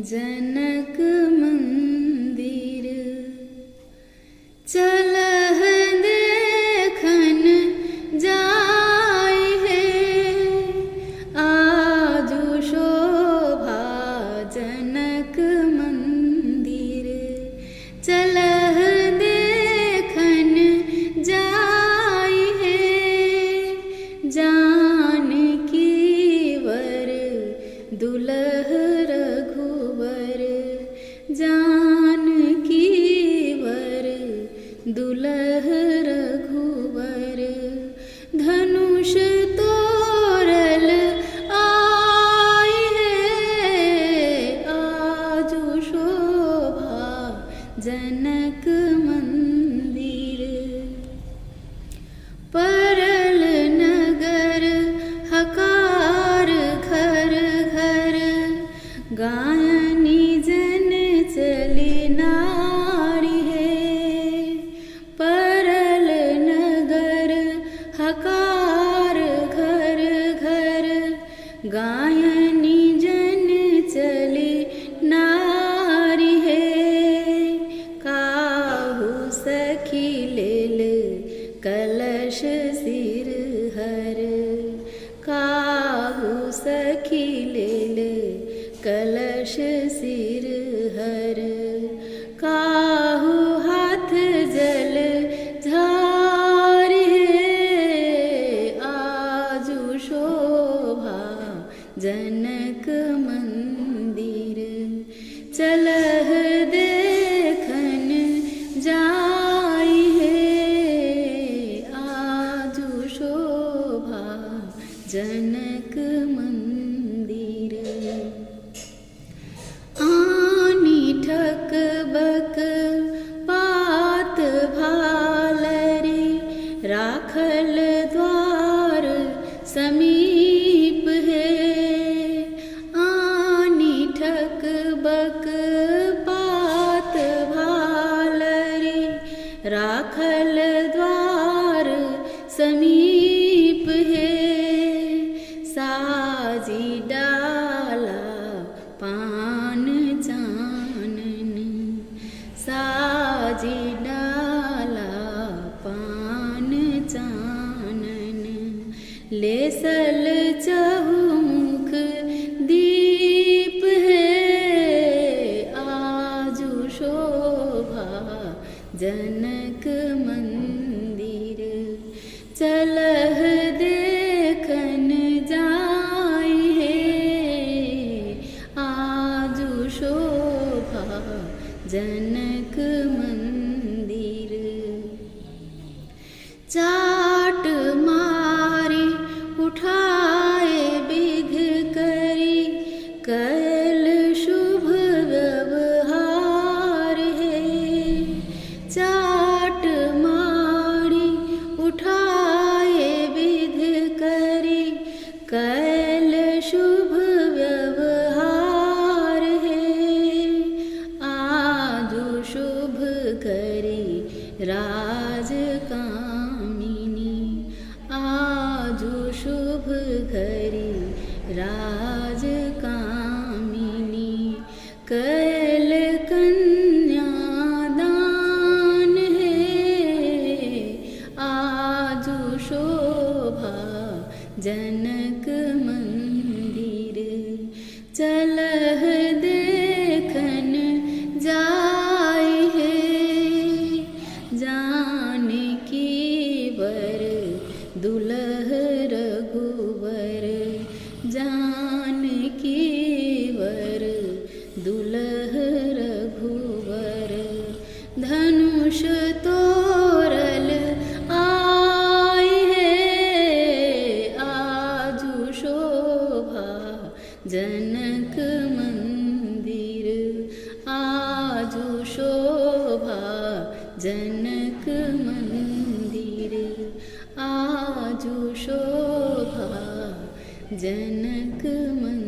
जनक मंदिर चलह देखन जाय है आजु शोभा जनक मंदिर चलह देखन जाय है जानकी वर दुलह रघुवर जानकी वर दुलह रघुवर धनुष तोरल आय है आजु शोभा जनक मंदिर परल नगर हकार घर घर गायनी जन चली नारी है परल नगर हकार घर घर गायनी जन चली नारी है काहू सखी लेल कलश सिर हर काहू सखी लेल कलश सिर हर काहू हाथ जल झार आजु शोभा जनक मंदिर चलह देखन जाय है आजु शोभा जनक मंदिर आनी ठक बक पात भालरी राखल द्वार समीप है आनी ठक बक पात भालरी राखल द्वार समीप है साजी डाला पान चानन साजी डाला पान चानन लेसल चहुमुख दीप है आजु शोभा जनक मंदिर चलह देखन जाय है आजु शोभा जनक मंदिर चाट मारी उठाए विध करी कैल शुभ व्यवहार है चाट मारी उठाए विध करी कैल शुभ व्यवहार है आजु शुभ करी राज कामिनी आजु शुभ करी राज कामिनी कैल कन्यादान है आजु शोभा जनक मंदिर चलह देखन जाय है जानकी वर दुलह रघुवर जानकी वर दुलह रघुवर धनुष तोरल आय है आजु शोभा जनक मंदिर आजु शोभा जनक मंदिर आजु शोभा जनक मंदिर।